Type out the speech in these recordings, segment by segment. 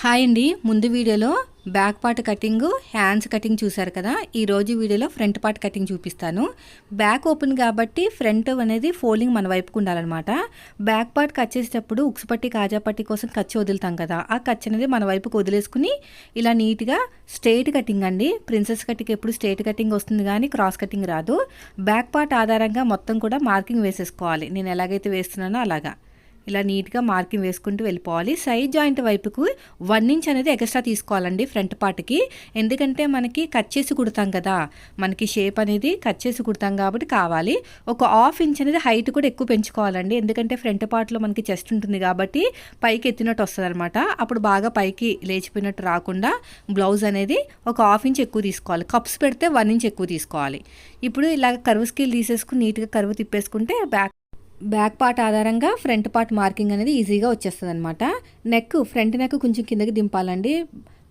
Hi అండి. ముందు వీడియోలో back part cutting, hands cutting చూశారు కదా. ఈరోజు వీడియోలో ఫ్రంట్ పార్ట్ కటింగ్ చూపిస్తాను. బ్యాక్ ఓపెన్ కాబట్టి ఫ్రంట్ అనేది ఫోల్డింగ్ మన వైపుకు ఉండాలన్నమాట. బ్యాక్ పార్ట్ కట్ చేసేటప్పుడు ఉక్స్ పట్టి, కాజా పట్టి కోసం కచ్చి వదులుతాం కదా. ఆ కచ్చి అనేది మన వైపుకు వదిలేసుకుని ఇలా నీట్గా స్ట్రైట్ కటింగ్ అండి. ప్రిన్సెస్ కటింగ్ ఎప్పుడు స్ట్రైట్ కటింగ్ వస్తుంది కానీ క్రాస్ కటింగ్ రాదు. బ్యాక్ పార్ట్ ఆధారంగా మొత్తం కూడా మార్కింగ్ వేసేసుకోవాలి. నేను ఎలాగైతే వేస్తున్నానో అలాగా ఇలా నీట్గా మార్కింగ్ వేసుకుంటూ వెళ్ళిపోవాలి. సైడ్ జాయింట్ వైపుకు 1 ఇంచ్ అనేది ఎక్స్ట్రా తీసుకోవాలండి ఫ్రంట్ పార్ట్కి. ఎందుకంటే మనకి కట్ చేసి కుడతాం కదా, మనకి షేప్ అనేది కట్ చేసి కుడతాం కాబట్టి కావాలి. ఒక 1/2 ఇంచ్ అనేది హైట్ కూడా ఎక్కువ పెంచుకోవాలండి. ఎందుకంటే ఫ్రంట్ పార్ట్లో మనకి చెస్ట్ ఉంటుంది కాబట్టి పైకి ఎత్తినట్టు వస్తుంది అనమాట. అప్పుడు బాగా పైకి లేచిపోయినట్టు రాకుండా బ్లౌజ్ అనేది ఒక 1/2 ఇంచ్ ఎక్కువ తీసుకోవాలి. కప్స్ పెడితే 1 ఇంచ్ ఎక్కువ తీసుకోవాలి. ఇప్పుడు ఇలాగ కర్వ్ స్కేల్ తీసేసుకుని నీట్గా కర్వ్ తిప్పేసుకుంటే బ్యాక్ పార్ట్ ఆధారంగా ఫ్రంట్ పార్ట్ మార్కింగ్ అనేది ఈజీగా వచ్చేస్తుంది అనమాట. ఫ్రంట్ నెక్ కొంచెం కిందకి దింపాలండి.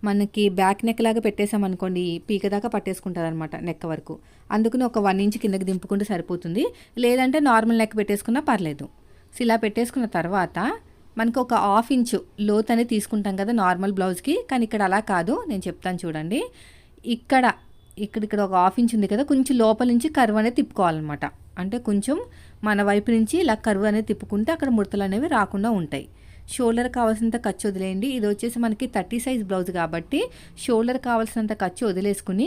మనకి బ్యాక్ నెక్ లాగా పెట్టేసామనుకోండి పీక దాకా పట్టేసుకుంటుంది అనమాట నెక్ వరకు. అందుకని ఒక 1 ఇంచ్ కిందకి దింపుకుంటే సరిపోతుంది. లేదంటే నార్మల్ నెక్ పెట్టేసుకున్నా పర్లేదు. సో ఇలా పెట్టేసుకున్న తర్వాత మనకు ఒక 1/2 ఇంచ్ లోత్ అనేది తీసుకుంటాం కదా నార్మల్ బ్లౌజ్కి. కానీ ఇక్కడ అలా కాదు, నేను చెప్తాను చూడండి. ఇక్కడ ఒక 1/2 ఇంచ్ ఉంది కదా, కొంచెం లోపల నుంచి కర్వ్ అనేది తిప్పుకోవాలన్నమాట. అంటే కొంచెం మన వైపు నుంచి ఇలా కర్వ్ అనేది తిప్పుకుంటే అక్కడ ముడతలు అనేవి రాకుండా ఉంటాయి. షోల్డర్ కావాల్సినంత ఖర్చు వదిలేయండి. ఇది వచ్చేసి మనకి 30 సైజ్ బ్లౌజ్ కాబట్టి షోల్డర్ కావాల్సినంత ఖర్చు వదిలేసుకుని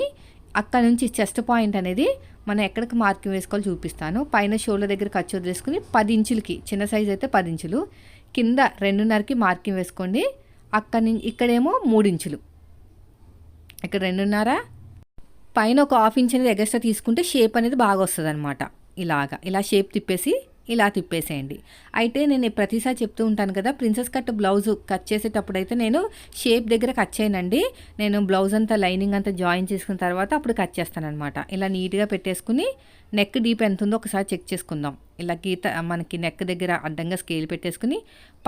అక్కడ నుంచి చెస్ట్ పాయింట్ అనేది మనం ఎక్కడికి మార్కింగ్ వేసుకోవాలో చూపిస్తాను. పైన షోల్డర్ దగ్గర ఖర్చు వదిలేసుకుని 10 ఇంచులకి, చిన్న సైజ్ అయితే 10 ఇంచులు కింద 2.5కి మార్కింగ్ వేసుకోండి. అక్కడి నుంచి ఇక్కడేమో 3 ఇంచులు, ఇక్కడ 2.5, పైన ఒక 1/2 ఇంచ్ అనేది ఎగస్ట్రా తీసుకుంటే షేప్ అనేది బాగా వస్తుంది అనమాట. ఇలా షేప్ తిప్పేసి ఇలా తిప్పేసేయండి. అయితే నేను ప్రతిసారి చెప్తూ ఉంటాను కదా, ప్రిన్సెస్ కట్ బ్లౌజ్ కట్ చేసేటప్పుడు అయితే నేను షేప్ దగ్గర కట్ చేయనండి. నేను బ్లౌజ్ అంతా లైనింగ్ అంతా జాయిన్ చేసుకున్న తర్వాత అప్పుడు కట్ చేస్తాను అనమాట. ఇలా నీట్గా పెట్టేసుకుని నెక్ డీప్ ఎంత ఉందో ఒకసారి చెక్ చేసుకుందాం. ఇలా గీత మనకి నెక్ దగ్గర అడ్డంగా స్కేల్ పెట్టేసుకుని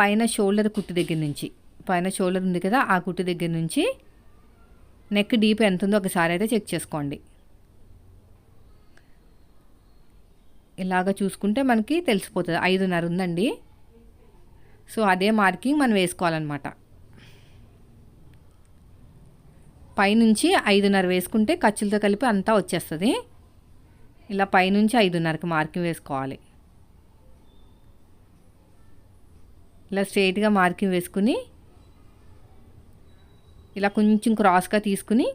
పైన షోల్డర్ కుట్టు దగ్గర నుంచి, పైన షోల్డర్ ఉంది కదా ఆ కుట్టు దగ్గర నుంచి నెక్ డీప్ ఎంత ఉందో ఒకసారి అయితే చెక్ చేసుకోండి. ఇలాగ చూసుకుంటే మనకి తెలిసిపోతుంది. 5.5 ఉందండి. సో అదే మార్కింగ్ మనం వేసుకోవాలన్నమాట. పైనుంచి 5.5 వేసుకుంటే ఖర్చులతో కలిపి అంతా వచ్చేస్తుంది. ఇలా పైనుంచి 5.5కి మార్కింగ్ వేసుకోవాలి. ఇలా స్ట్రైట్గా మార్కింగ్ వేసుకుని ఇలా కొంచెం క్రాస్గా తీసుకుని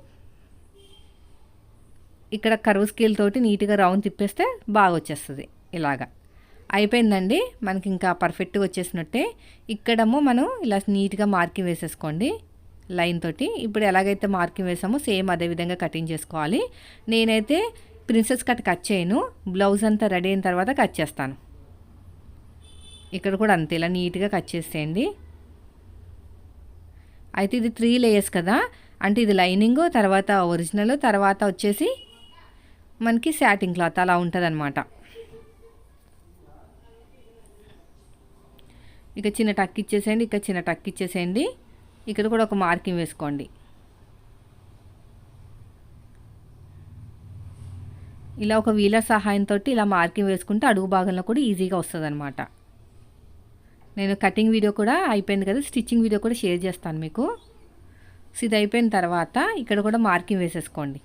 ఇక్కడ కర్వ్ స్కేల్ తోటి నీట్గా రౌండ్ తిప్పేస్తే బాగా వచ్చేస్తుంది. ఇలాగా అయిపోయిందండి, మనకి ఇంకా పర్ఫెక్ట్గా వచ్చేసినట్టే. ఇక్కడేమో మనం ఇలా నీట్గా మార్కింగ్ వేసేసుకోండి లైన్ తోటి. ఇప్పుడు ఎలాగైతే మార్కింగ్ వేసామో సేమ్ అదే విధంగా కటింగ్ చేసుకోవాలి. నేనైతే ప్రిన్సెస్ కట్ చేయను, బ్లౌజ్ అంతా రెడీ అయిన తర్వాత కట్ చేస్తాను. ఇక్కడ కూడా అంతే, ఇలా నీట్గా కట్ చేసేయండి. అయితే ఇది 3 లేయర్స్ కదా, అంటే ఇది లైనింగ్, తర్వాత ఒరిజినల్, తర్వాత వచ్చేసి మనకి శాటిన్ క్లాత్ అలా ఉంటుంది అనమాట. ఇక చిన్న టక్ ఇచ్చేసేయండి, ఇక చిన్న టక్ ఇచ్చేసేయండి. ఇక్కడ కూడా ఒక మార్కింగ్ వేసుకోండి. ఇలా ఒక వీలర్ సహాయంతో ఇలా మార్కింగ్ వేసుకుంటే అడుగు భాగంలో కూడా ఈజీగా వస్తుంది అనమాట. నేను కటింగ్ వీడియో కూడా అయిపోయింది కదా, స్టిచ్చింగ్ వీడియో కూడా షేర్ చేస్తాను మీకు. సో ఇది అయిపోయిన తర్వాత ఇక్కడ కూడా మార్కింగ్ వేసేసుకోండి.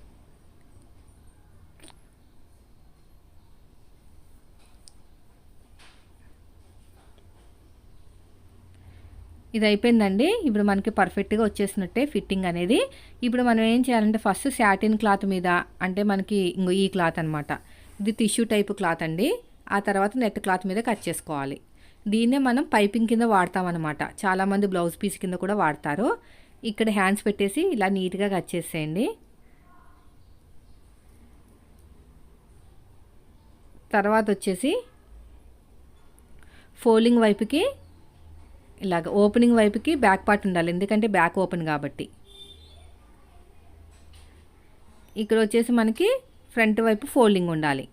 ఇది అయిపోయిందండి. ఇప్పుడు మనకి పర్ఫెక్ట్గా వచ్చేసినట్టే ఫిట్టింగ్ అనేది. ఇప్పుడు మనం ఏం చేయాలంటే ఫస్ట్ శాటిన్ క్లాత్ మీద, అంటే మనకి ఇంకో ఈ క్లాత్ అనమాట, ఇది టిష్యూ టైప్ క్లాత్ అండి. ఆ తర్వాత నెట్ క్లాత్ మీద కట్ చేసుకోవాలి. దీన్నే మనం పైపింగ్ కింద వాడతామన్నమాట. చాలామంది బ్లౌజ్ పీస్ కింద కూడా వాడతారు. ఇక్కడ హ్యాండ్స్ పెట్టేసి ఇలా నీట్గా కట్ చేసేయండి. తర్వాత వచ్చేసి ఫోల్డింగ్ వైపుకి ఇలాగ ఓపెనింగ్ వైపుకి బ్యాక్ పార్ట్ ఉండాలి, ఎందుకంటే బ్యాక్ ఓపెన్ కాబట్టి. ఇక్కడ వచ్చేసి మనకి ఫ్రంట్ వైపు ఫోల్డింగ్ ఉండాలి.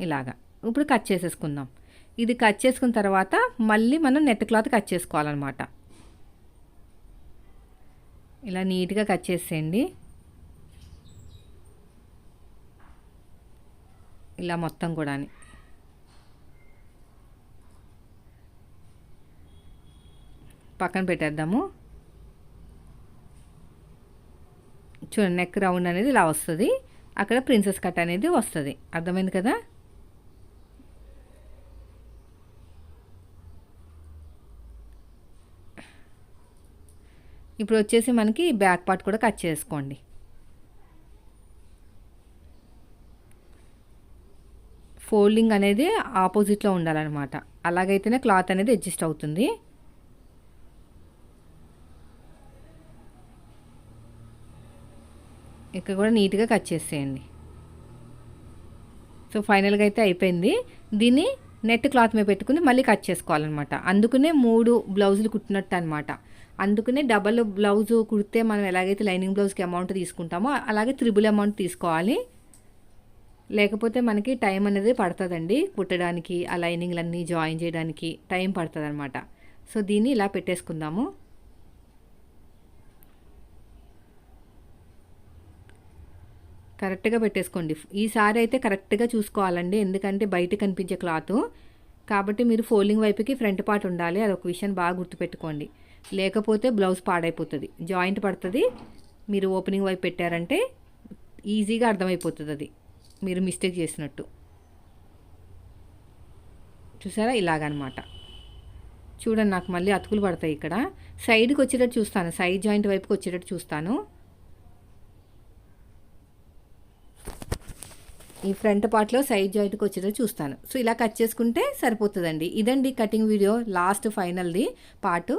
ఇలాగా ఇప్పుడు కట్ చేసేసుకుందాం. ఇది కట్ చేసుకున్న తర్వాత మళ్ళీ మనం నెట్ క్లాత్ కట్ చేసుకోవాలన్నమాట. ఇలా నీట్గా కట్ చేసేయండి. ఇలా మొత్తం కూడా పక్కన పెట్టేద్దాము. చూడండి నెక్ రౌండ్ అనేది ఇలా వస్తుంది, అక్కడ ప్రిన్సెస్ కట్ అనేది వస్తుంది. అర్థమైంది కదా. ఇప్పుడు వచ్చేసి మనకి బ్యాక్ పార్ట్ కూడా కట్ చేసుకోండి. ఫోల్డింగ్ అనేది ఆపోజిట్లో ఉండాలన్నమాట, అలాగైతేనే క్లాత్ అనేది అడ్జస్ట్ అవుతుంది. ఇక్కడ కూడా నీట్గా కట్ చేసేయండి. సో ఫైనల్గా అయితే అయిపోయింది. దీన్ని నెట్ క్లాత్ మీద పెట్టుకుని మళ్ళీ కట్ చేసుకోవాలన్నమాట. అందుకనే 3 బ్లౌజులు కుట్టినట్టు అనమాట. అందుకనే డబల్ బ్లౌజు కుడితే మనం ఎలాగైతే లైనింగ్ బ్లౌజ్కి అమౌంట్ తీసుకుంటామో అలాగే 3 అమౌంట్ తీసుకోవాలి. లేకపోతే మనకి టైం అనేది పడుతుందండి కుట్టడానికి, ఆ లైనింగ్లన్నీ జాయిన్ చేయడానికి టైం పడుతుంది అనమాట. సో దీన్ని ఇలా పెట్టేసుకుందాము. కరెక్ట్గా పెట్టేసుకోండి. ఈసారి అయితే కరెక్ట్గా చూసుకోవాలండి, ఎందుకంటే బయట కనిపించే క్లాత్ కాబట్టి మీరు ఫోల్డింగ్ వైపుకి ఫ్రంట్ పార్ట్ ఉండాలి. అదొక విషయం బాగా గుర్తుపెట్టుకోండి, లేకపోతే బ్లౌజ్ పాడైపోతుంది, జాయింట్ పడుతుంది. మీరు ఓపెనింగ్ వైపు పెట్టారంటే ఈజీగా అర్థమైపోతుంది అది మీరు మిస్టేక్ చేసినట్టు. చూసారా, ఇలాగనమాట. చూడండి, నాకు మళ్ళీ అతుకులు పడతాయి. ఇక్కడ సైడ్కి వచ్చేటట్టు చూస్తాను, సైడ్ జాయింట్ వైపుకి వచ్చేటట్టు చూస్తాను. ఈ ఫ్రంట్ పార్ట్లో సైడ్ జాయింట్కి వచ్చేటట్టు చూస్తాను. సో ఇలా కట్ చేసుకుంటే సరిపోతుందండి. ఇదండి కటింగ్ వీడియో, లాస్ట్ ఫైనల్ది పార్ట్.